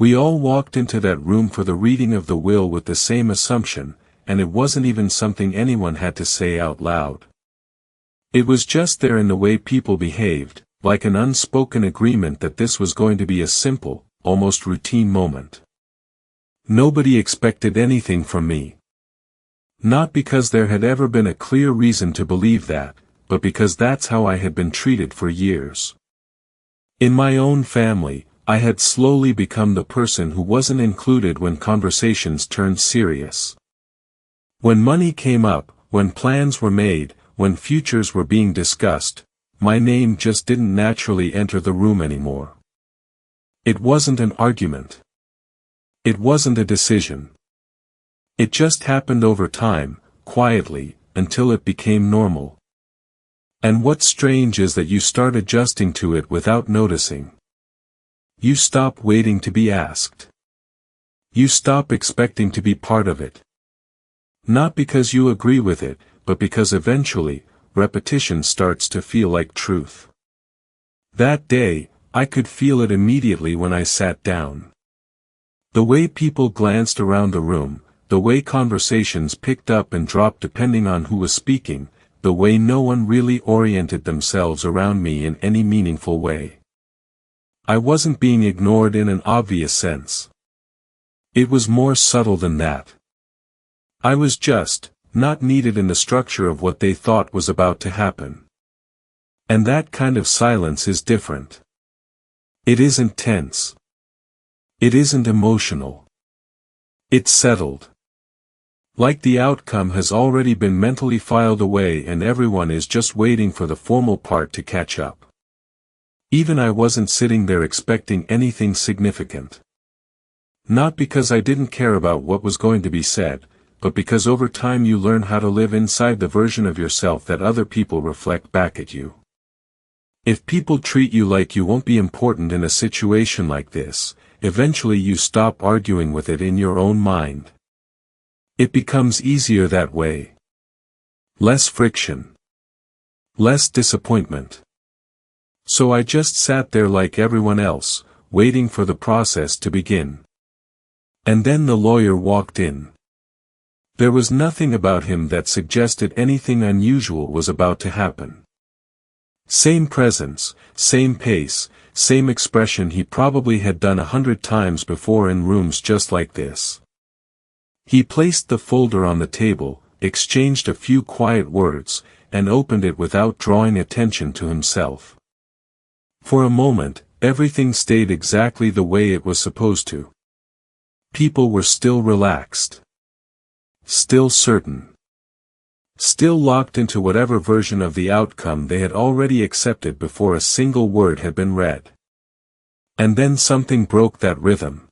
We all walked into that room for the reading of the will with the same assumption, and it wasn't even something anyone had to say out loud. It was just there in the way people behaved, like an unspoken agreement that this was going to be a simple, almost routine moment. Nobody expected anything from me. Not because there had ever been a clear reason to believe that, but because that's how I had been treated for years. In my own family, I had slowly become the person who wasn't included when conversations turned serious. When money came up, when plans were made, when futures were being discussed, my name just didn't naturally enter the room anymore. It wasn't an argument. It wasn't a decision. It just happened over time, quietly, until it became normal. And what's strange is that you start adjusting to it without noticing. You stop waiting to be asked. You stop expecting to be part of it. Not because you agree with it, but because eventually, repetition starts to feel like truth. That day, I could feel it immediately when I sat down. The way people glanced around the room, the way conversations picked up and dropped depending on who was speaking, the way no one really oriented themselves around me in any meaningful way. I wasn't being ignored in an obvious sense. It was more subtle than that. I was just, not needed in the structure of what they thought was about to happen. And that kind of silence is different. It isn't tense. It isn't emotional. It's settled. Like the outcome has already been mentally filed away and everyone is just waiting for the formal part to catch up. Even I wasn't sitting there expecting anything significant. Not because I didn't care about what was going to be said, but because over time you learn how to live inside the version of yourself that other people reflect back at you. If people treat you like you won't be important in a situation like this, eventually you stop arguing with it in your own mind. It becomes easier that way. Less friction. Less disappointment. So I just sat there like everyone else, waiting for the process to begin. And then the lawyer walked in. There was nothing about him that suggested anything unusual was about to happen. Same presence, same pace, same expression he probably had done 100 times before in rooms just like this. He placed the folder on the table, exchanged a few quiet words, and opened it without drawing attention to himself. For a moment, everything stayed exactly the way it was supposed to. People were still relaxed. Still certain. Still locked into whatever version of the outcome they had already accepted before a single word had been read. And then something broke that rhythm.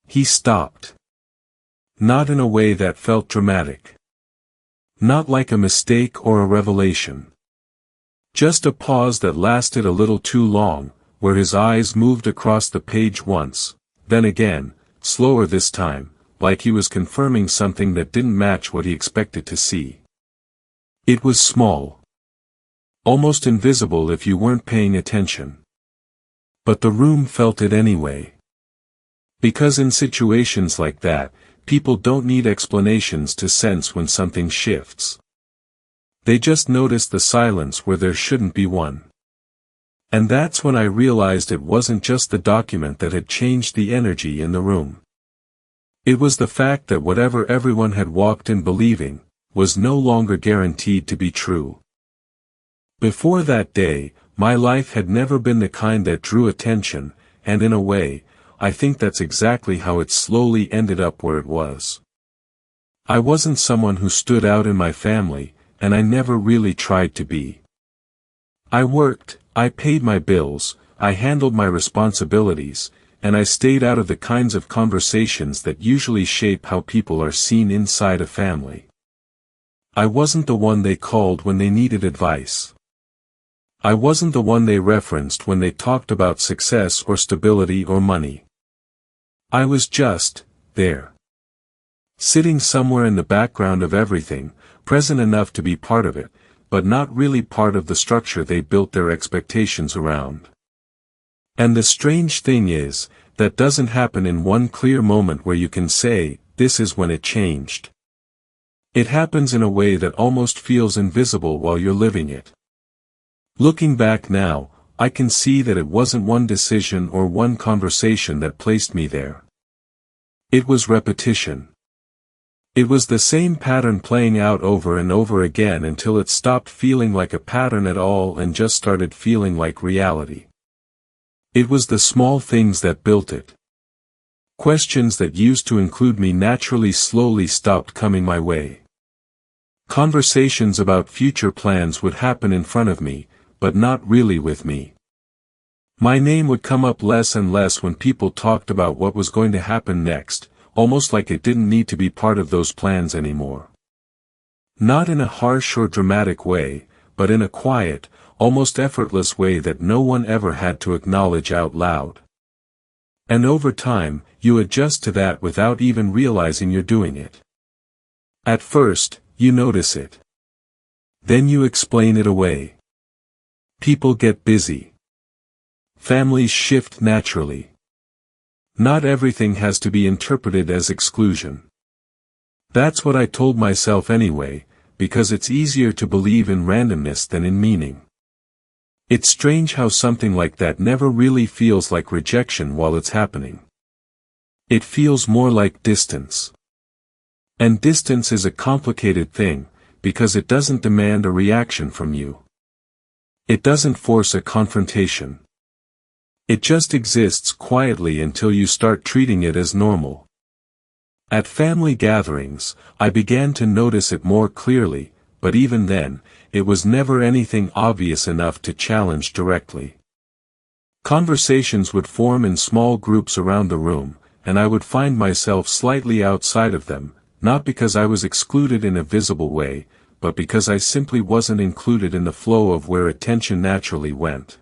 He stopped. Not in a way that felt dramatic. Not like a mistake or a revelation. Just a pause that lasted a little too long, where his eyes moved across the page once, then again, slower this time, like he was confirming something that didn't match what he expected to see. It was small. Almost invisible if you weren't paying attention. But the room felt it anyway. Because in situations like that, people don't need explanations to sense when something shifts. They just notice the silence where there shouldn't be one. And that's when I realized it wasn't just the document that had changed the energy in the room. It was the fact that whatever everyone had walked in believing, was no longer guaranteed to be true. Before that day, my life had never been the kind that drew attention, and in a way, I think that's exactly how it slowly ended up where it was. I wasn't someone who stood out in my family, and I never really tried to be. I worked, I paid my bills, I handled my responsibilities, and I stayed out of the kinds of conversations that usually shape how people are seen inside a family. I wasn't the one they called when they needed advice. I wasn't the one they referenced when they talked about success or stability or money. I was just there. Sitting somewhere in the background of everything, present enough to be part of it, but not really part of the structure they built their expectations around. And the strange thing is, that doesn't happen in one clear moment where you can say, this is when it changed. It happens in a way that almost feels invisible while you're living it. Looking back now, I can see that it wasn't one decision or one conversation that placed me there. It was repetition. It was the same pattern playing out over and over again until it stopped feeling like a pattern at all and just started feeling like reality. It was the small things that built it. Questions that used to include me naturally slowly stopped coming my way. Conversations about future plans would happen in front of me, but not really with me. My name would come up less and less when people talked about what was going to happen next, almost like it didn't need to be part of those plans anymore. Not in a harsh or dramatic way, but in a quiet, almost effortless way that no one ever had to acknowledge out loud. And over time, you adjust to that without even realizing you're doing it. At first, you notice it. Then you explain it away. People get busy. Families shift naturally. Not everything has to be interpreted as exclusion. That's what I told myself anyway, because it's easier to believe in randomness than in meaning. It's strange how something like that never really feels like rejection while it's happening. It feels more like distance. And distance is a complicated thing, because it doesn't demand a reaction from you. It doesn't force a confrontation. It just exists quietly until you start treating it as normal. At family gatherings, I began to notice it more clearly, but even then, it was never anything obvious enough to challenge directly. Conversations would form in small groups around the room, and I would find myself slightly outside of them, not because I was excluded in a visible way, but because I simply wasn't included in the flow of where attention naturally went.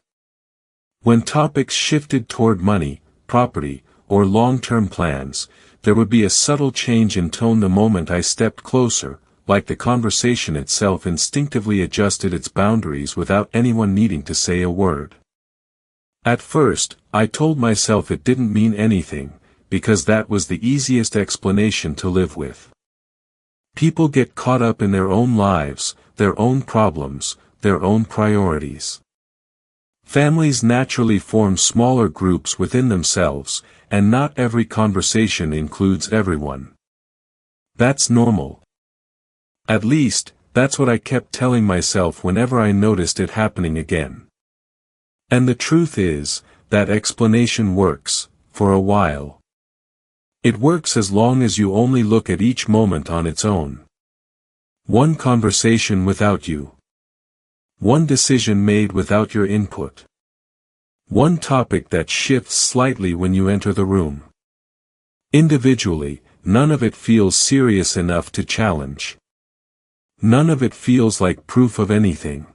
When topics shifted toward money, property, or long-term plans, there would be a subtle change in tone the moment I stepped closer, like the conversation itself instinctively adjusted its boundaries without anyone needing to say a word. At first, I told myself it didn't mean anything, because that was the easiest explanation to live with. People get caught up in their own lives, their own problems, their own priorities. Families naturally form smaller groups within themselves, and not every conversation includes everyone. That's normal. At least, that's what I kept telling myself whenever I noticed it happening again. And the truth is, that explanation works, for a while. It works as long as you only look at each moment on its own. One conversation without you. One decision made without your input. One topic that shifts slightly when you enter the room. Individually, none of it feels serious enough to challenge. None of it feels like proof of anything.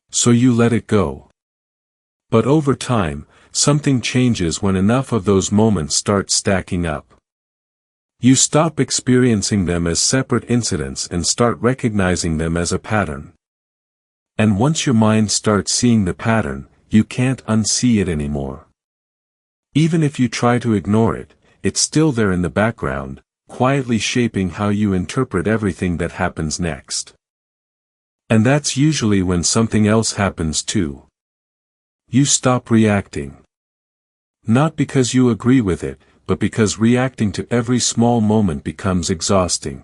So you let it go. But over time, something changes when enough of those moments start stacking up. You stop experiencing them as separate incidents and start recognizing them as a pattern. And once your mind starts seeing the pattern, you can't unsee it anymore. Even if you try to ignore it, it's still there in the background, quietly shaping how you interpret everything that happens next. And that's usually when something else happens too. You stop reacting. Not because you agree with it, but because reacting to every small moment becomes exhausting.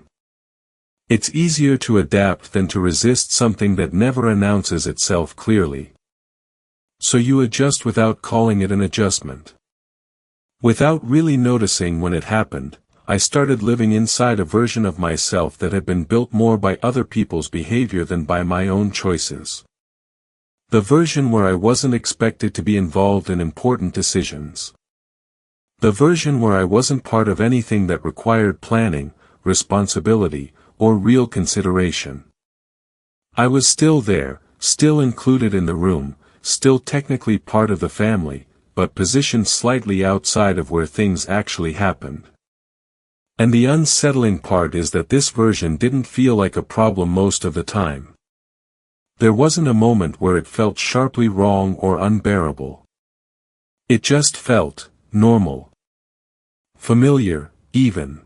It's easier to adapt than to resist something that never announces itself clearly. So you adjust without calling it an adjustment. Without really noticing when it happened, I started living inside a version of myself that had been built more by other people's behavior than by my own choices. The version where I wasn't expected to be involved in important decisions. The version where I wasn't part of anything that required planning, responsibility, or real consideration. I was still there, still included in the room, still technically part of the family, but positioned slightly outside of where things actually happened. And the unsettling part is that this version didn't feel like a problem most of the time. There wasn't a moment where it felt sharply wrong or unbearable. It just felt, normal. Familiar, even.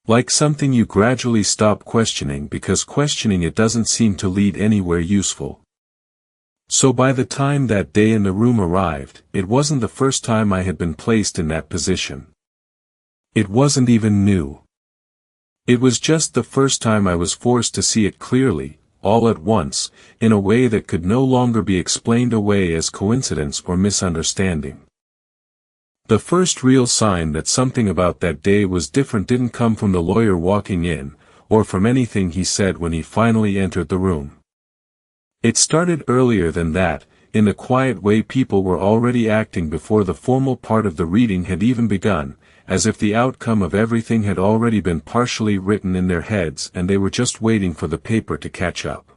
Like something you gradually stop questioning because questioning it doesn't seem to lead anywhere useful. So by the time that day in the room arrived, it wasn't the first time I had been placed in that position. It wasn't even new. It was just the first time I was forced to see it clearly, all at once, in a way that could no longer be explained away as coincidence or misunderstanding. The first real sign that something about that day was different didn't come from the lawyer walking in, or from anything he said when he finally entered the room. It started earlier than that, in the quiet way people were already acting before the formal part of the reading had even begun, as if the outcome of everything had already been partially written in their heads and they were just waiting for the paper to catch up.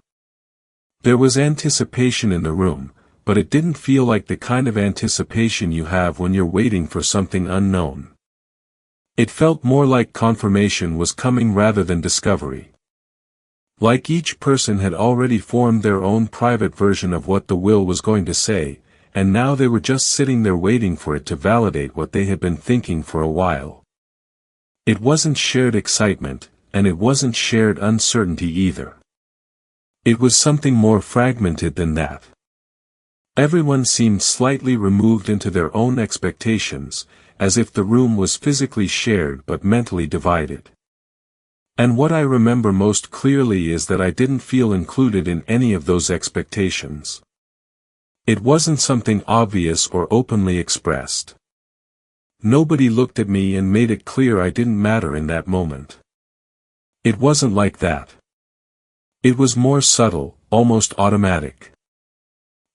There was anticipation in the room, but it didn't feel like the kind of anticipation you have when you're waiting for something unknown. It felt more like confirmation was coming rather than discovery. Like each person had already formed their own private version of what the will was going to say, and now they were just sitting there waiting for it to validate what they had been thinking for a while. It wasn't shared excitement, and it wasn't shared uncertainty either. It was something more fragmented than that. Everyone seemed slightly removed into their own expectations, as if the room was physically shared but mentally divided. And what I remember most clearly is that I didn't feel included in any of those expectations. It wasn't something obvious or openly expressed. Nobody looked at me and made it clear I didn't matter in that moment. It wasn't like that. It was more subtle, almost automatic.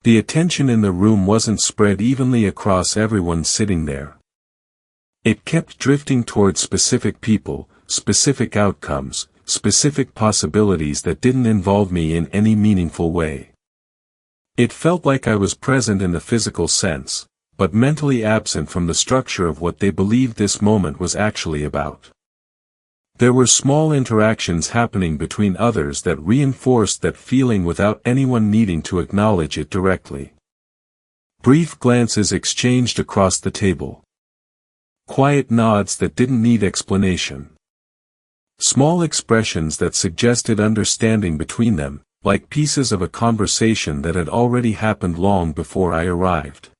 The attention in the room wasn't spread evenly across everyone sitting there. It kept drifting towards specific people, specific outcomes, specific possibilities that didn't involve me in any meaningful way. It felt like I was present in the physical sense, but mentally absent from the structure of what they believed this moment was actually about. There were small interactions happening between others that reinforced that feeling without anyone needing to acknowledge it directly. Brief glances exchanged across the table. Quiet nods that didn't need explanation. Small expressions that suggested understanding between them, like pieces of a conversation that had already happened long before I arrived.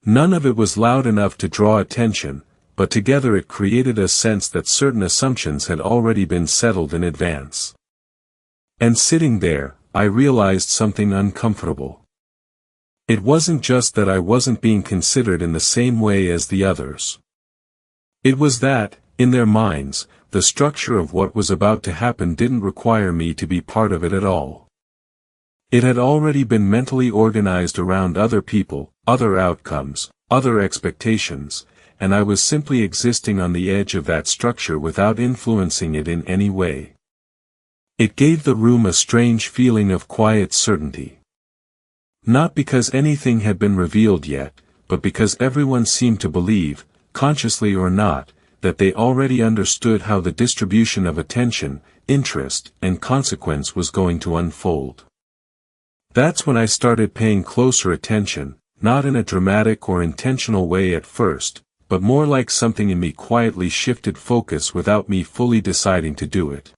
None of it was loud enough to draw attention, but together it created a sense that certain assumptions had already been settled in advance. And sitting there, I realized something uncomfortable. It wasn't just that I wasn't being considered in the same way as the others. It was that, in their minds, the structure of what was about to happen didn't require me to be part of it at all. It had already been mentally organized around other people, other outcomes, other expectations, and I was simply existing on the edge of that structure without influencing it in any way. It gave the room a strange feeling of quiet certainty. Not because anything had been revealed yet, but because everyone seemed to believe, consciously or not, that they already understood how the distribution of attention, interest, and consequence was going to unfold. That's when I started paying closer attention, not in a dramatic or intentional way at first, but more like something in me quietly shifted focus without me fully deciding to do it.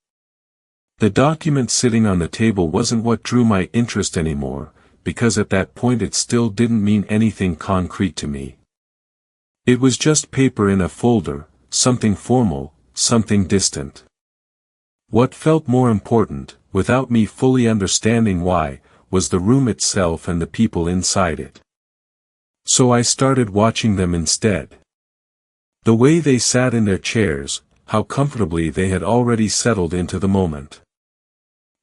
The document sitting on the table wasn't what drew my interest anymore, because at that point it still didn't mean anything concrete to me. It was just paper in a folder, something formal, something distant. What felt more important, without me fully understanding why, was the room itself and the people inside it. So I started watching them instead. The way they sat in their chairs, how comfortably they had already settled into the moment.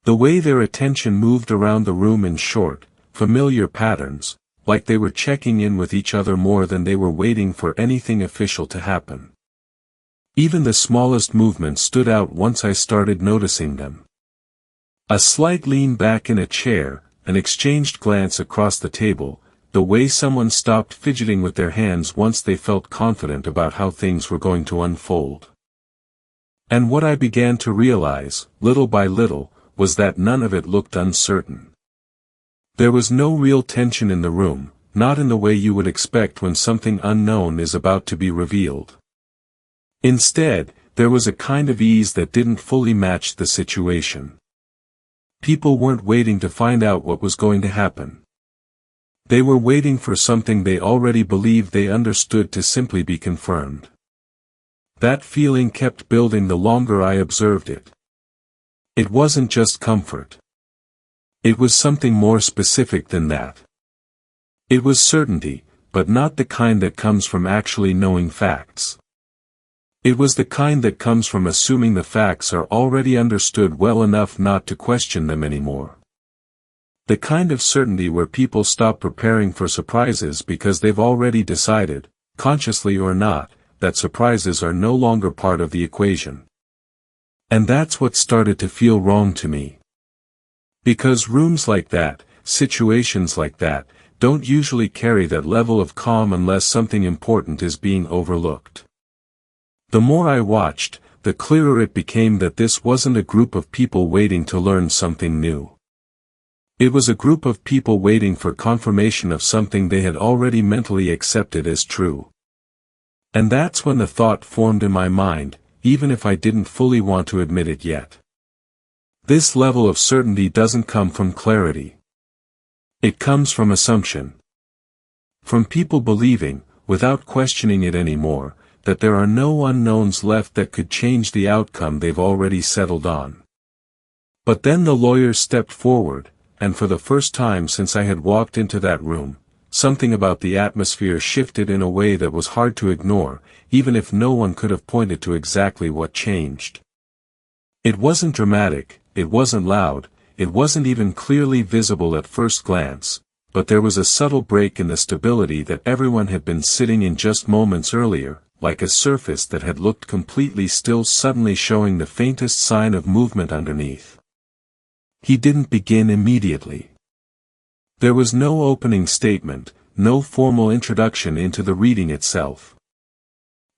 The way their attention moved around the room in short, familiar patterns, like they were checking in with each other more than they were waiting for anything official to happen. Even the smallest movements stood out once I started noticing them. A slight lean back in a chair, an exchanged glance across the table, the way someone stopped fidgeting with their hands once they felt confident about how things were going to unfold. And what I began to realize, little by little, was that none of it looked uncertain. There was no real tension in the room, not in the way you would expect when something unknown is about to be revealed. Instead, there was a kind of ease that didn't fully match the situation. People weren't waiting to find out what was going to happen. They were waiting for something they already believed they understood to simply be confirmed. That feeling kept building the longer I observed it. It wasn't just comfort. It was something more specific than that. It was certainty, but not the kind that comes from actually knowing facts. It was the kind that comes from assuming the facts are already understood well enough not to question them anymore. The kind of certainty where people stop preparing for surprises because they've already decided, consciously or not, that surprises are no longer part of the equation. And that's what started to feel wrong to me. Because rooms like that, situations like that, don't usually carry that level of calm unless something important is being overlooked. The more I watched, the clearer it became that this wasn't a group of people waiting to learn something new. It was a group of people waiting for confirmation of something they had already mentally accepted as true. And that's when the thought formed in my mind, even if I didn't fully want to admit it yet. This level of certainty doesn't come from clarity. It comes from assumption. From people believing, without questioning it anymore, that there are no unknowns left that could change the outcome they've already settled on. But then the lawyer stepped forward, and for the first time since I had walked into that room, something about the atmosphere shifted in a way that was hard to ignore, even if no one could have pointed to exactly what changed. It wasn't dramatic, it wasn't loud, it wasn't even clearly visible at first glance, but there was a subtle break in the stability that everyone had been sitting in just moments earlier, like a surface that had looked completely still suddenly showing the faintest sign of movement underneath. He didn't begin immediately. There was no opening statement, no formal introduction into the reading itself.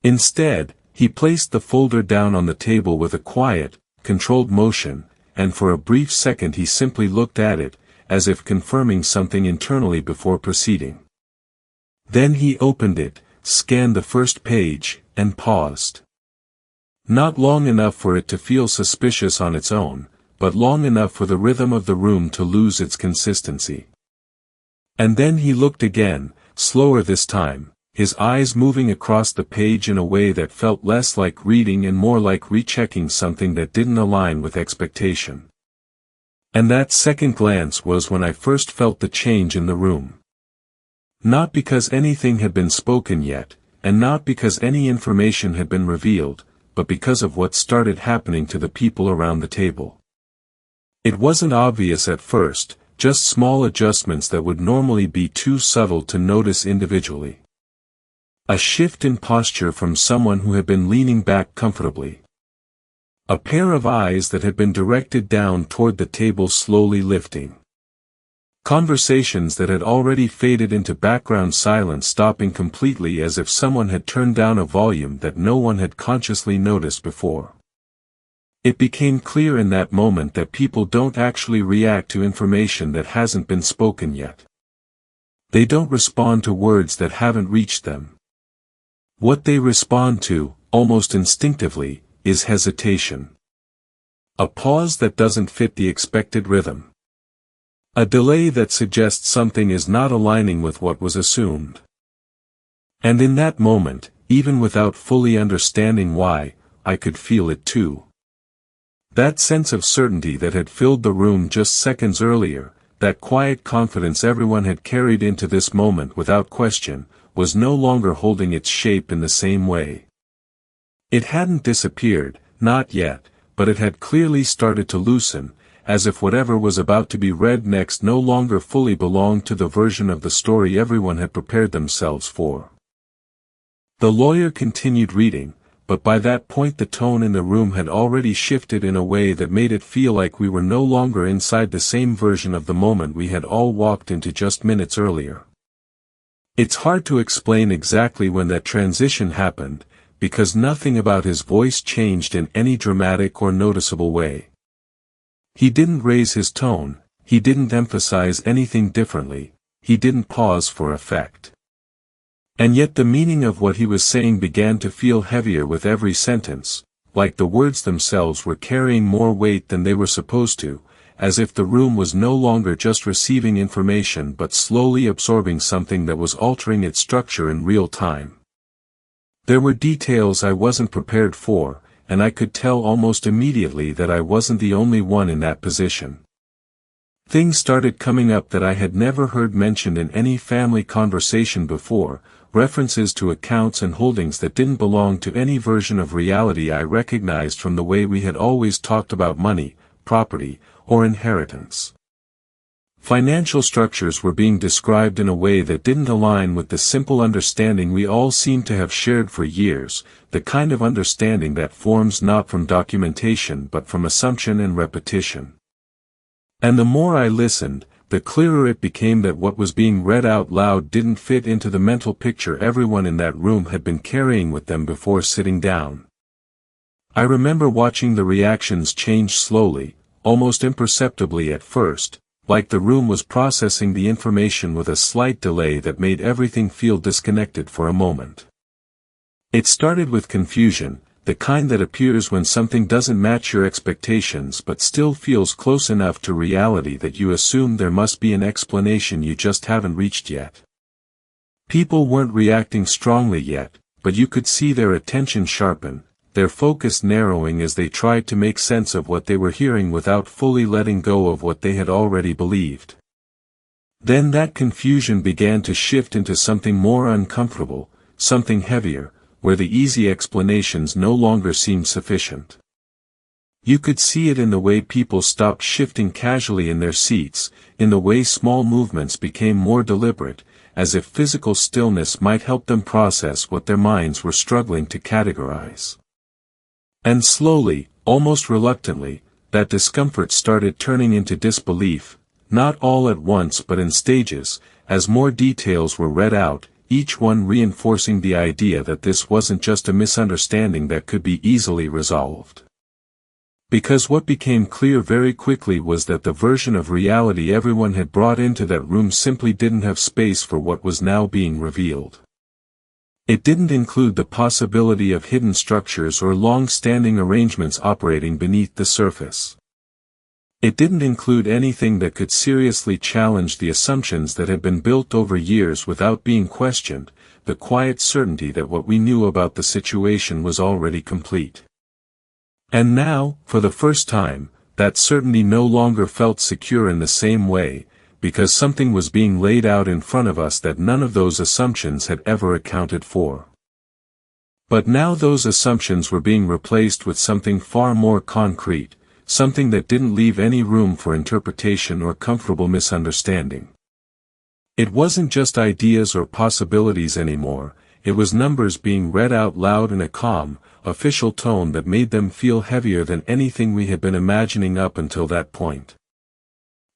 Instead, he placed the folder down on the table with a quiet, controlled motion, and for a brief second he simply looked at it, as if confirming something internally before proceeding. Then he opened it, scanned the first page, and paused. Not long enough for it to feel suspicious on its own, but long enough for the rhythm of the room to lose its consistency. And then he looked again, slower this time, his eyes moving across the page in a way that felt less like reading and more like rechecking something that didn't align with expectation. And that second glance was when I first felt the change in the room. Not because anything had been spoken yet, and not because any information had been revealed, but because of what started happening to the people around the table. It wasn't obvious at first, just small adjustments that would normally be too subtle to notice individually. A shift in posture from someone who had been leaning back comfortably. A pair of eyes that had been directed down toward the table slowly lifting. Conversations that had already faded into background silence stopping completely as if someone had turned down a volume that no one had consciously noticed before. It became clear in that moment that people don't actually react to information that hasn't been spoken yet. They don't respond to words that haven't reached them. What they respond to, almost instinctively, is hesitation. A pause that doesn't fit the expected rhythm. A delay that suggests something is not aligning with what was assumed. And in that moment, even without fully understanding why, I could feel it too. That sense of certainty that had filled the room just seconds earlier, that quiet confidence everyone had carried into this moment without question, was no longer holding its shape in the same way. It hadn't disappeared, not yet, but it had clearly started to loosen, as if whatever was about to be read next no longer fully belonged to the version of the story everyone had prepared themselves for. The lawyer continued reading, but by that point the tone in the room had already shifted in a way that made it feel like we were no longer inside the same version of the moment we had all walked into just minutes earlier. It's hard to explain exactly when that transition happened, because nothing about his voice changed in any dramatic or noticeable way. He didn't raise his tone, he didn't emphasize anything differently, he didn't pause for effect. And yet the meaning of what he was saying began to feel heavier with every sentence, like the words themselves were carrying more weight than they were supposed to, as if the room was no longer just receiving information but slowly absorbing something that was altering its structure in real time. There were details I wasn't prepared for, and I could tell almost immediately that I wasn't the only one in that position. Things started coming up that I had never heard mentioned in any family conversation before, references to accounts and holdings that didn't belong to any version of reality I recognized from the way we had always talked about money, property, or inheritance. Financial structures were being described in a way that didn't align with the simple understanding we all seemed to have shared for years, the kind of understanding that forms not from documentation but from assumption and repetition. And the more I listened, the clearer it became that what was being read out loud didn't fit into the mental picture everyone in that room had been carrying with them before sitting down. I remember watching the reactions change slowly, almost imperceptibly at first, like the room was processing the information with a slight delay that made everything feel disconnected for a moment. It started with confusion, the kind that appears when something doesn't match your expectations but still feels close enough to reality that you assume there must be an explanation you just haven't reached yet. People weren't reacting strongly yet, but you could see their attention sharpen, their focus narrowing as they tried to make sense of what they were hearing without fully letting go of what they had already believed. Then that confusion began to shift into something more uncomfortable, something heavier, where the easy explanations no longer seemed sufficient. You could see it in the way people stopped shifting casually in their seats, in the way small movements became more deliberate, as if physical stillness might help them process what their minds were struggling to categorize. And slowly, almost reluctantly, that discomfort started turning into disbelief, not all at once but in stages, as more details were read out, each one reinforcing the idea that this wasn't just a misunderstanding that could be easily resolved. Because what became clear very quickly was that the version of reality everyone had brought into that room simply didn't have space for what was now being revealed. It didn't include the possibility of hidden structures or long-standing arrangements operating beneath the surface. It didn't include anything that could seriously challenge the assumptions that had been built over years without being questioned, the quiet certainty that what we knew about the situation was already complete. And now, for the first time, that certainty no longer felt secure in the same way, because something was being laid out in front of us that none of those assumptions had ever accounted for. But now those assumptions were being replaced with something far more concrete, something that didn't leave any room for interpretation or comfortable misunderstanding. It wasn't just ideas or possibilities anymore, it was numbers being read out loud in a calm, official tone that made them feel heavier than anything we had been imagining up until that point.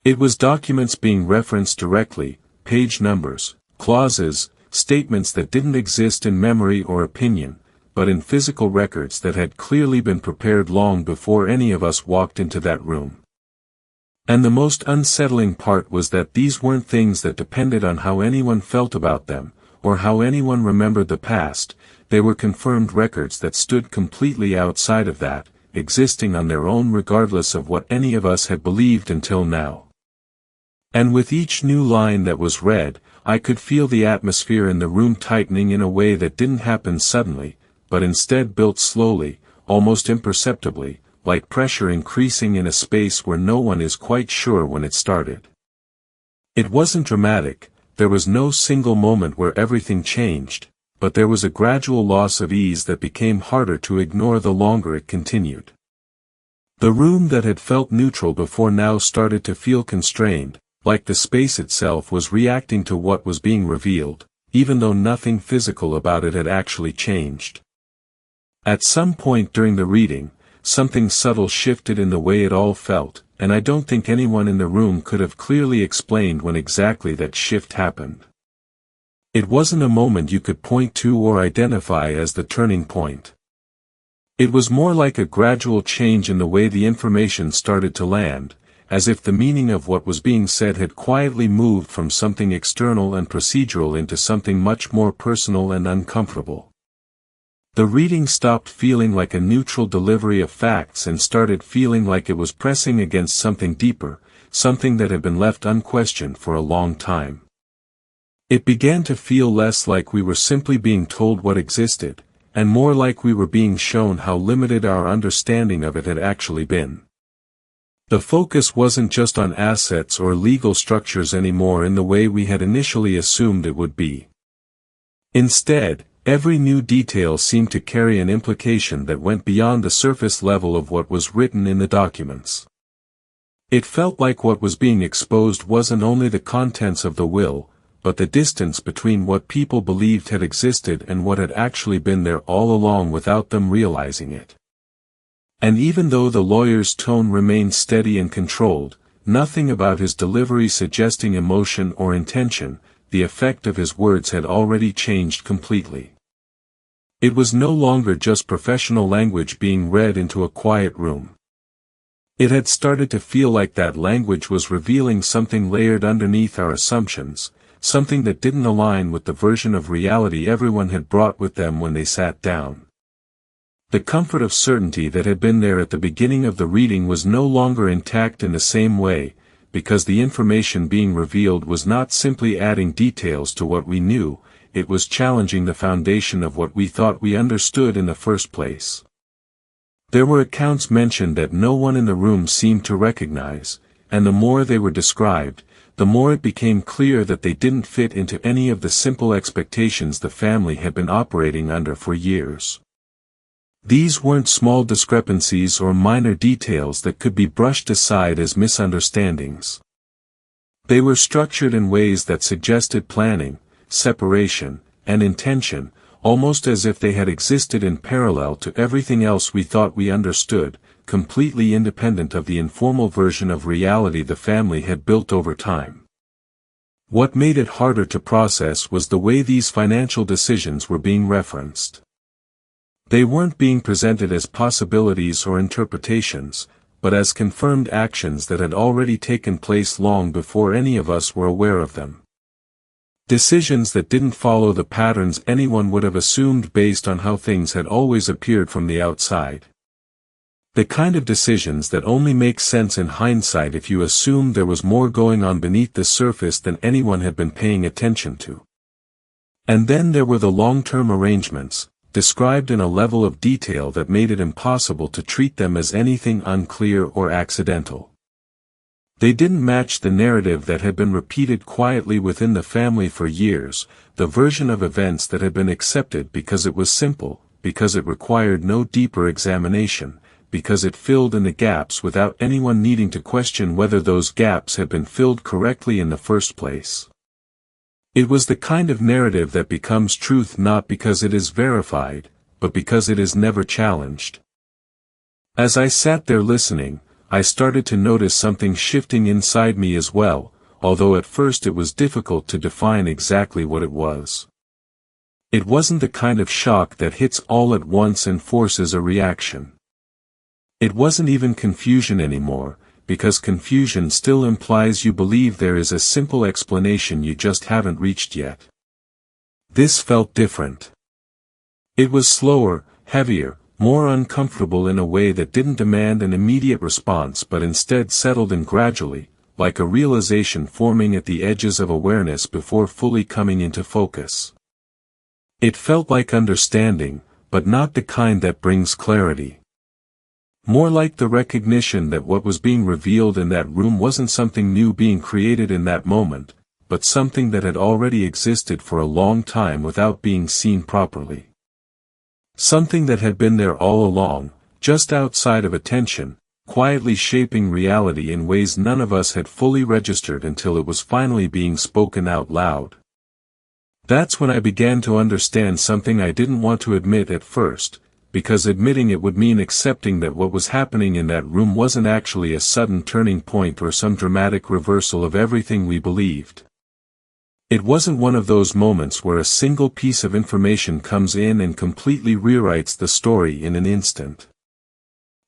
It was documents being referenced directly, page numbers, clauses, statements that didn't exist in memory or opinion, but in physical records that had clearly been prepared long before any of us walked into that room. And the most unsettling part was that these weren't things that depended on how anyone felt about them, or how anyone remembered the past, they were confirmed records that stood completely outside of that, existing on their own regardless of what any of us had believed until now. And with each new line that was read, I could feel the atmosphere in the room tightening in a way that didn't happen suddenly, but instead built slowly, almost imperceptibly, like pressure increasing in a space where no one is quite sure when it started. It wasn't dramatic, there was no single moment where everything changed, but there was a gradual loss of ease that became harder to ignore the longer it continued. The room that had felt neutral before now started to feel constrained, like the space itself was reacting to what was being revealed, even though nothing physical about it had actually changed. At some point during the reading, something subtle shifted in the way it all felt, and I don't think anyone in the room could have clearly explained when exactly that shift happened. It wasn't a moment you could point to or identify as the turning point. It was more like a gradual change in the way the information started to land, as if the meaning of what was being said had quietly moved from something external and procedural into something much more personal and uncomfortable. The reading stopped feeling like a neutral delivery of facts and started feeling like it was pressing against something deeper, something that had been left unquestioned for a long time. It began to feel less like we were simply being told what existed, and more like we were being shown how limited our understanding of it had actually been. The focus wasn't just on assets or legal structures anymore in the way we had initially assumed it would be. Instead, every new detail seemed to carry an implication that went beyond the surface level of what was written in the documents. It felt like what was being exposed wasn't only the contents of the will, but the distance between what people believed had existed and what had actually been there all along without them realizing it. And even though the lawyer's tone remained steady and controlled, nothing about his delivery suggesting emotion or intention, the effect of his words had already changed completely. It was no longer just professional language being read into a quiet room. It had started to feel like that language was revealing something layered underneath our assumptions, something that didn't align with the version of reality everyone had brought with them when they sat down. The comfort of certainty that had been there at the beginning of the reading was no longer intact in the same way, because the information being revealed was not simply adding details to what we knew, it was challenging the foundation of what we thought we understood in the first place. There were accounts mentioned that no one in the room seemed to recognize, and the more they were described, the more it became clear that they didn't fit into any of the simple expectations the family had been operating under for years. These weren't small discrepancies or minor details that could be brushed aside as misunderstandings. They were structured in ways that suggested planning, separation, and intention, almost as if they had existed in parallel to everything else we thought we understood, completely independent of the informal version of reality the family had built over time. What made it harder to process was the way these financial decisions were being referenced. They weren't being presented as possibilities or interpretations, but as confirmed actions that had already taken place long before any of us were aware of them. Decisions that didn't follow the patterns anyone would have assumed based on how things had always appeared from the outside. The kind of decisions that only make sense in hindsight if you assume there was more going on beneath the surface than anyone had been paying attention to. And then there were the long-term arrangements, described in a level of detail that made it impossible to treat them as anything unclear or accidental. They didn't match the narrative that had been repeated quietly within the family for years, the version of events that had been accepted because it was simple, because it required no deeper examination, because it filled in the gaps without anyone needing to question whether those gaps had been filled correctly in the first place. It was the kind of narrative that becomes truth not because it is verified, but because it is never challenged. As I sat there listening, I started to notice something shifting inside me as well, although at first it was difficult to define exactly what it was. It wasn't the kind of shock that hits all at once and forces a reaction. It wasn't even confusion anymore, because confusion still implies you believe there is a simple explanation you just haven't reached yet. This felt different. It was slower, heavier, more uncomfortable in a way that didn't demand an immediate response but instead settled in gradually, like a realization forming at the edges of awareness before fully coming into focus. It felt like understanding, but not the kind that brings clarity. More like the recognition that what was being revealed in that room wasn't something new being created in that moment, but something that had already existed for a long time without being seen properly. Something that had been there all along, just outside of attention, quietly shaping reality in ways none of us had fully registered until it was finally being spoken out loud. That's when I began to understand something I didn't want to admit at first, because admitting it would mean accepting that what was happening in that room wasn't actually a sudden turning point or some dramatic reversal of everything we believed. It wasn't one of those moments where a single piece of information comes in and completely rewrites the story in an instant.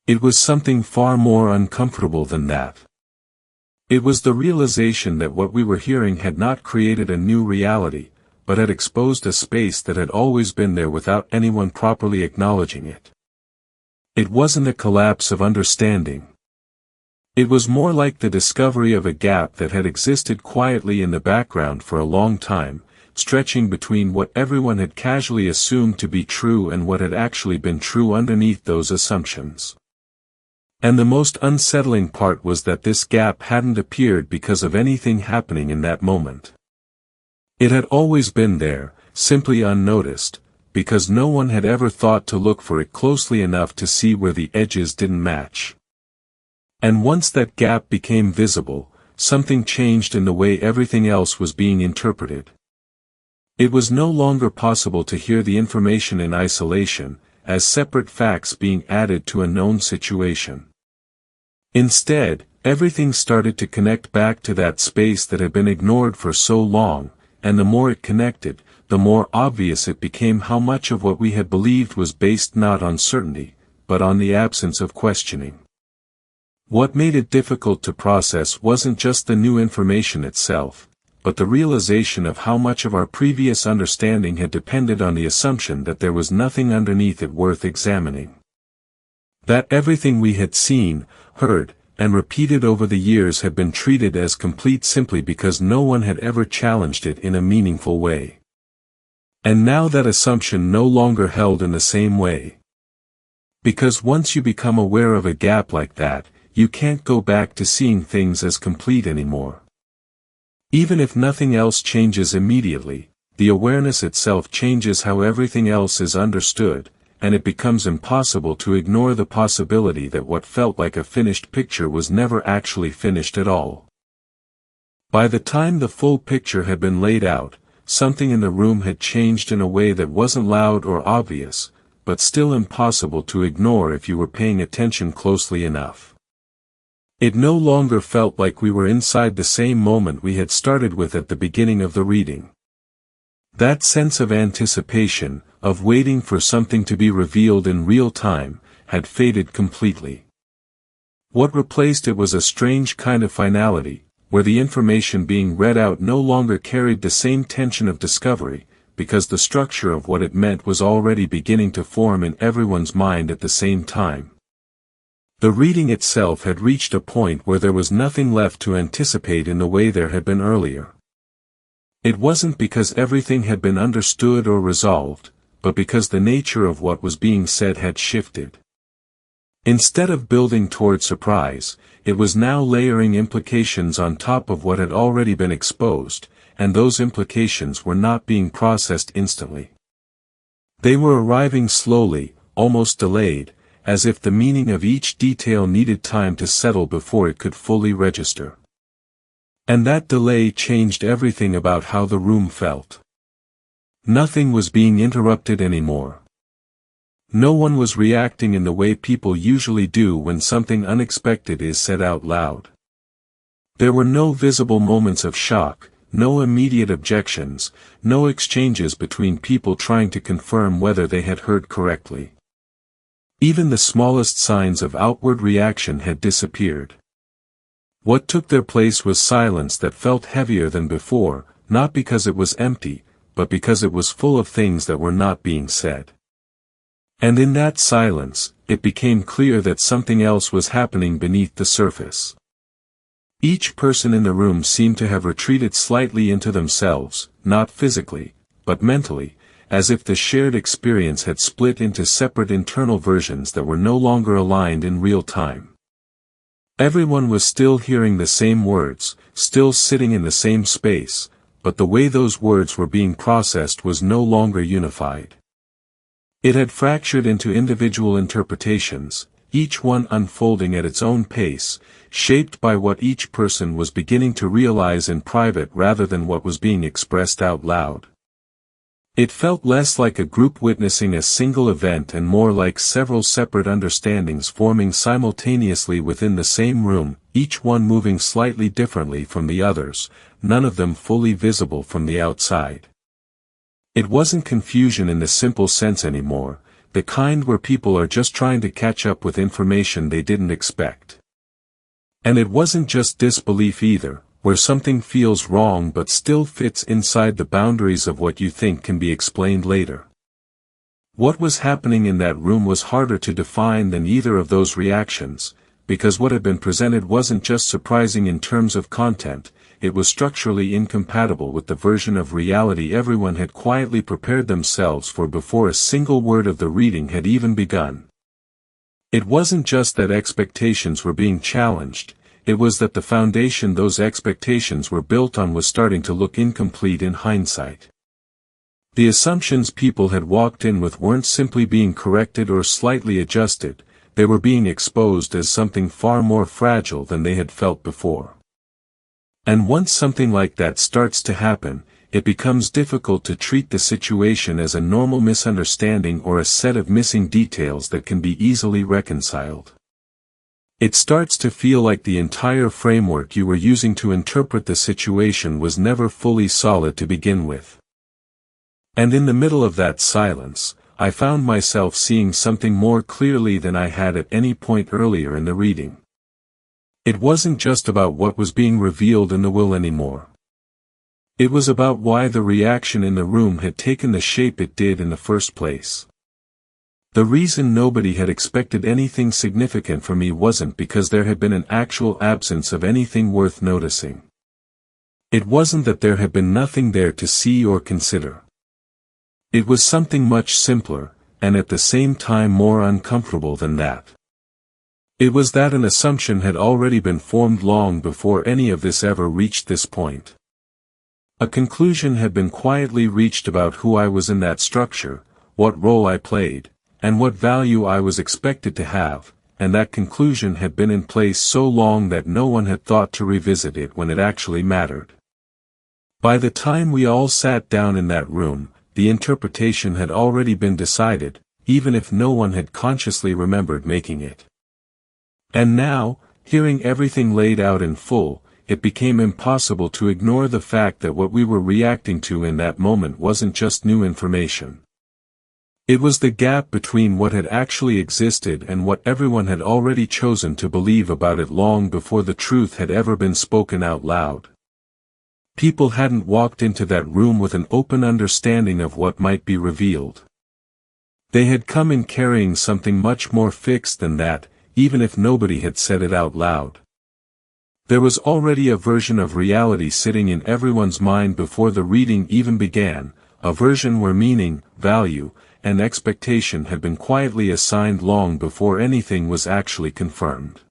It was something far more uncomfortable than that. It was the realization that what we were hearing had not created a new reality, but had exposed a space that had always been there without anyone properly acknowledging it. It wasn't a collapse of understanding. It was more like the discovery of a gap that had existed quietly in the background for a long time, stretching between what everyone had casually assumed to be true and what had actually been true underneath those assumptions. And the most unsettling part was that this gap hadn't appeared because of anything happening in that moment. It had always been there, simply unnoticed, because no one had ever thought to look for it closely enough to see where the edges didn't match. And once that gap became visible, something changed in the way everything else was being interpreted. It was no longer possible to hear the information in isolation, as separate facts being added to a known situation. Instead, everything started to connect back to that space that had been ignored for so long, and the more it connected, the more obvious it became how much of what we had believed was based not on certainty, but on the absence of questioning. What made it difficult to process wasn't just the new information itself, but the realization of how much of our previous understanding had depended on the assumption that there was nothing underneath it worth examining. That everything we had seen, heard, and repeated over the years had been treated as complete simply because no one had ever challenged it in a meaningful way. And now that assumption no longer held in the same way. Because once you become aware of a gap like that, you can't go back to seeing things as complete anymore. Even if nothing else changes immediately, the awareness itself changes how everything else is understood, and it becomes impossible to ignore the possibility that what felt like a finished picture was never actually finished at all. By the time the full picture had been laid out, something in the room had changed in a way that wasn't loud or obvious, but still impossible to ignore if you were paying attention closely enough. It no longer felt like we were inside the same moment we had started with at the beginning of the reading. That sense of anticipation, of waiting for something to be revealed in real time, had faded completely. What replaced it was a strange kind of finality, where the information being read out no longer carried the same tension of discovery, because the structure of what it meant was already beginning to form in everyone's mind at the same time. The reading itself had reached a point where there was nothing left to anticipate in the way there had been earlier. It wasn't because everything had been understood or resolved, but because the nature of what was being said had shifted. Instead of building toward surprise, it was now layering implications on top of what had already been exposed, and those implications were not being processed instantly. They were arriving slowly, almost delayed, as if the meaning of each detail needed time to settle before it could fully register. And that delay changed everything about how the room felt. Nothing was being interrupted anymore. No one was reacting in the way people usually do when something unexpected is said out loud. There were no visible moments of shock, no immediate objections, no exchanges between people trying to confirm whether they had heard correctly. Even the smallest signs of outward reaction had disappeared. What took their place was silence that felt heavier than before, not because it was empty, but because it was full of things that were not being said. And in that silence, it became clear that something else was happening beneath the surface. Each person in the room seemed to have retreated slightly into themselves, not physically, but mentally, as if the shared experience had split into separate internal versions that were no longer aligned in real time. Everyone was still hearing the same words, still sitting in the same space, but the way those words were being processed was no longer unified. It had fractured into individual interpretations, each one unfolding at its own pace, shaped by what each person was beginning to realize in private rather than what was being expressed out loud. It felt less like a group witnessing a single event and more like several separate understandings forming simultaneously within the same room, each one moving slightly differently from the others, none of them fully visible from the outside. It wasn't confusion in the simple sense anymore, the kind where people are just trying to catch up with information they didn't expect. And it wasn't just disbelief either, where something feels wrong but still fits inside the boundaries of what you think can be explained later. What was happening in that room was harder to define than either of those reactions, because what had been presented wasn't just surprising in terms of content, it was structurally incompatible with the version of reality everyone had quietly prepared themselves for before a single word of the reading had even begun. It wasn't just that expectations were being challenged, it was that the foundation those expectations were built on was starting to look incomplete in hindsight. The assumptions people had walked in with weren't simply being corrected or slightly adjusted, they were being exposed as something far more fragile than they had felt before. And once something like that starts to happen, it becomes difficult to treat the situation as a normal misunderstanding or a set of missing details that can be easily reconciled. It starts to feel like the entire framework you were using to interpret the situation was never fully solid to begin with. And in the middle of that silence, I found myself seeing something more clearly than I had at any point earlier in the reading. It wasn't just about what was being revealed in the will anymore. It was about why the reaction in the room had taken the shape it did in the first place. The reason nobody had expected anything significant from me wasn't because there had been an actual absence of anything worth noticing. It wasn't that there had been nothing there to see or consider. It was something much simpler, and at the same time more uncomfortable than that. It was that an assumption had already been formed long before any of this ever reached this point. A conclusion had been quietly reached about who I was in that structure, what role I played, and what value I was expected to have, and that conclusion had been in place so long that no one had thought to revisit it when it actually mattered. By the time we all sat down in that room, the interpretation had already been decided, even if no one had consciously remembered making it. And now, hearing everything laid out in full, it became impossible to ignore the fact that what we were reacting to in that moment wasn't just new information. It was the gap between what had actually existed and what everyone had already chosen to believe about it long before the truth had ever been spoken out loud. People hadn't walked into that room with an open understanding of what might be revealed. They had come in carrying something much more fixed than that, even if nobody had said it out loud. There was already a version of reality sitting in everyone's mind before the reading even began, a version where meaning, value, and expectation had been quietly assigned long before anything was actually confirmed.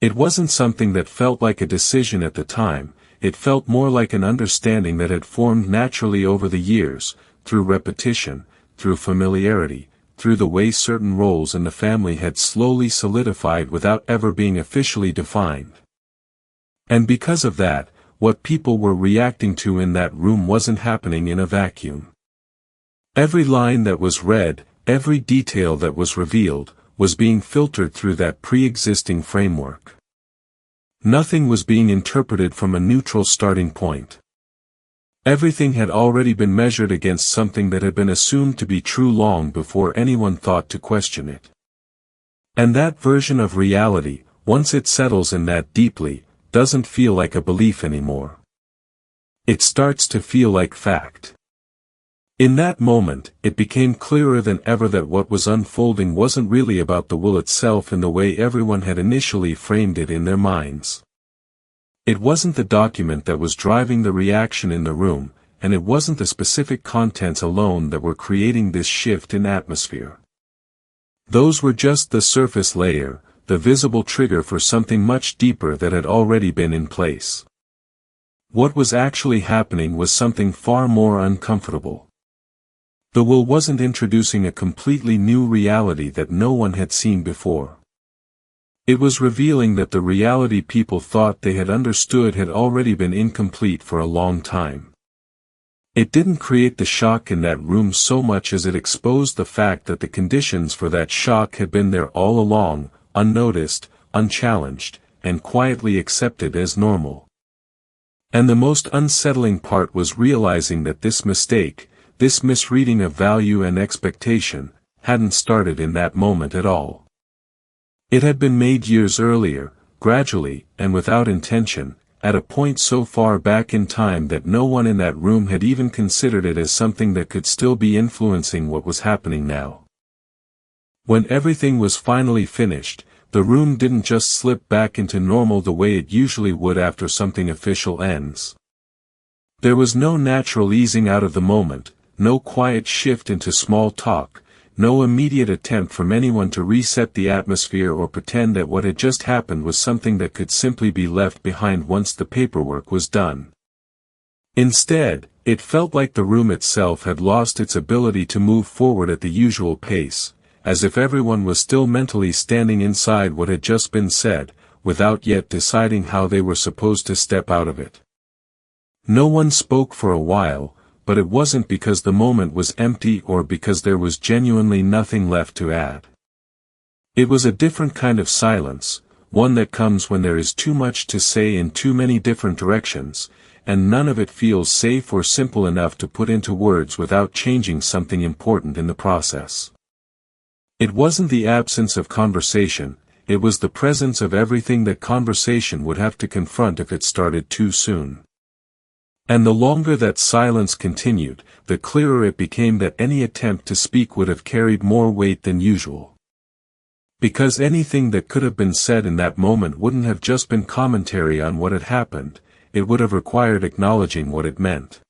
It wasn't something that felt like a decision at the time, it felt more like an understanding that had formed naturally over the years, through repetition, through familiarity, through the way certain roles in the family had slowly solidified without ever being officially defined. And because of that, what people were reacting to in that room wasn't happening in a vacuum. Every line that was read, every detail that was revealed, was being filtered through that pre-existing framework. Nothing was being interpreted from a neutral starting point. Everything had already been measured against something that had been assumed to be true long before anyone thought to question it. And that version of reality, once it settles in that deeply, doesn't feel like a belief anymore. It starts to feel like fact. In that moment, it became clearer than ever that what was unfolding wasn't really about the will itself in the way everyone had initially framed it in their minds. It wasn't the document that was driving the reaction in the room, and it wasn't the specific contents alone that were creating this shift in atmosphere. Those were just the surface layer, the visible trigger for something much deeper that had already been in place. What was actually happening was something far more uncomfortable. The will wasn't introducing a completely new reality that no one had seen before. It was revealing that the reality people thought they had understood had already been incomplete for a long time. It didn't create the shock in that room so much as it exposed the fact that the conditions for that shock had been there all along, unnoticed, unchallenged, and quietly accepted as normal. And the most unsettling part was realizing that this mistake, this misreading of value and expectation, hadn't started in that moment at all. It had been made years earlier, gradually, and without intention, at a point so far back in time that no one in that room had even considered it as something that could still be influencing what was happening now. When everything was finally finished, the room didn't just slip back into normal the way it usually would after something official ends. There was no natural easing out of the moment, no quiet shift into small talk, no immediate attempt from anyone to reset the atmosphere or pretend that what had just happened was something that could simply be left behind once the paperwork was done. Instead, it felt like the room itself had lost its ability to move forward at the usual pace, as if everyone was still mentally standing inside what had just been said, without yet deciding how they were supposed to step out of it. No one spoke for a while, but it wasn't because the moment was empty or because there was genuinely nothing left to add. It was a different kind of silence, one that comes when there is too much to say in too many different directions, and none of it feels safe or simple enough to put into words without changing something important in the process. It wasn't the absence of conversation, it was the presence of everything that conversation would have to confront if it started too soon. And the longer that silence continued, the clearer it became that any attempt to speak would have carried more weight than usual. Because anything that could have been said in that moment wouldn't have just been commentary on what had happened, it would have required acknowledging what it meant.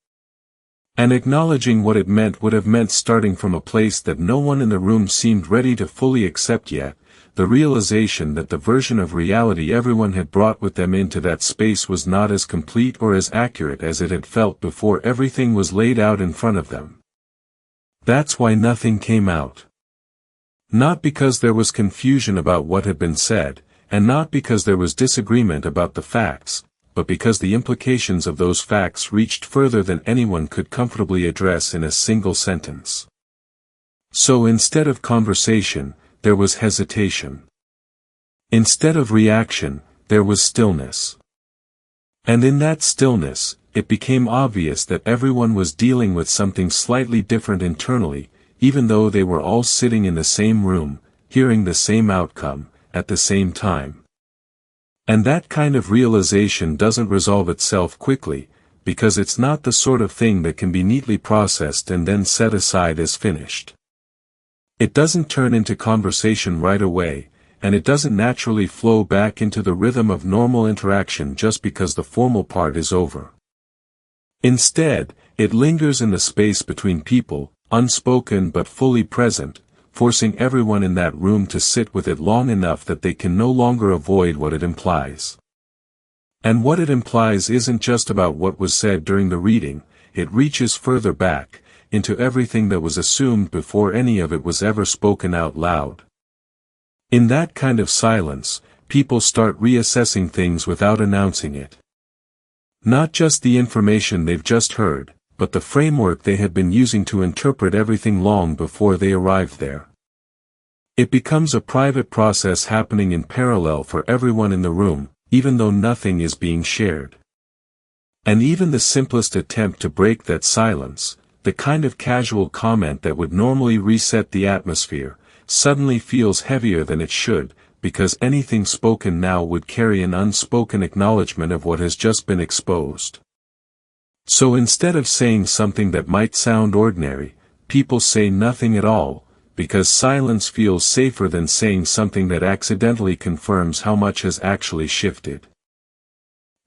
And acknowledging what it meant would have meant starting from a place that no one in the room seemed ready to fully accept yet, the realization that the version of reality everyone had brought with them into that space was not as complete or as accurate as it had felt before everything was laid out in front of them. That's why nothing came out. Not because there was confusion about what had been said, and not because there was disagreement about the facts, but because the implications of those facts reached further than anyone could comfortably address in a single sentence. So instead of conversation, there was hesitation. Instead of reaction, there was stillness. And in that stillness, it became obvious that everyone was dealing with something slightly different internally, even though they were all sitting in the same room, hearing the same outcome, at the same time. And that kind of realization doesn't resolve itself quickly, because it's not the sort of thing that can be neatly processed and then set aside as finished. It doesn't turn into conversation right away, and it doesn't naturally flow back into the rhythm of normal interaction just because the formal part is over. Instead, it lingers in the space between people, unspoken but fully present, forcing everyone in that room to sit with it long enough that they can no longer avoid what it implies. And what it implies isn't just about what was said during the reading, it reaches further back, into everything that was assumed before any of it was ever spoken out loud. In that kind of silence, people start reassessing things without announcing it. Not just the information they've just heard, but the framework they had been using to interpret everything long before they arrived there. It becomes a private process happening in parallel for everyone in the room, even though nothing is being shared. And even the simplest attempt to break that silence, the kind of casual comment that would normally reset the atmosphere, suddenly feels heavier than it should, because anything spoken now would carry an unspoken acknowledgement of what has just been exposed. So instead of saying something that might sound ordinary, people say nothing at all, because silence feels safer than saying something that accidentally confirms how much has actually shifted.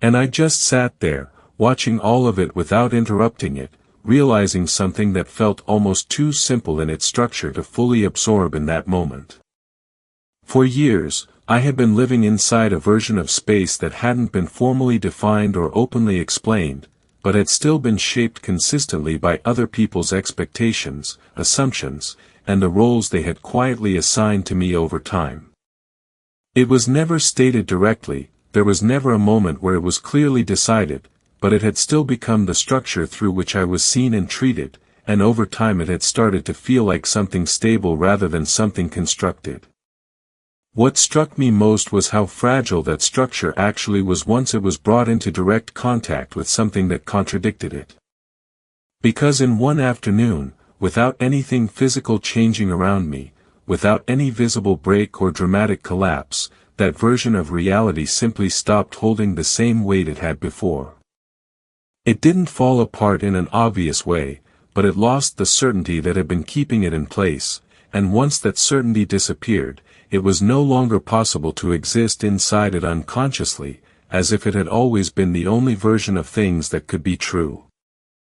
And I just sat there, watching all of it without interrupting it, realizing something that felt almost too simple in its structure to fully absorb in that moment. For years, I had been living inside a version of space that hadn't been formally defined or openly explained, but had still been shaped consistently by other people's expectations, assumptions, and the roles they had quietly assigned to me over time. It was never stated directly, there was never a moment where it was clearly decided, but it had still become the structure through which I was seen and treated, and over time it had started to feel like something stable rather than something constructed. What struck me most was how fragile that structure actually was once it was brought into direct contact with something that contradicted it. Because in one afternoon, without anything physical changing around me, without any visible break or dramatic collapse, that version of reality simply stopped holding the same weight it had before. It didn't fall apart in an obvious way, but it lost the certainty that had been keeping it in place, and once that certainty disappeared, it was no longer possible to exist inside it unconsciously, as if it had always been the only version of things that could be true.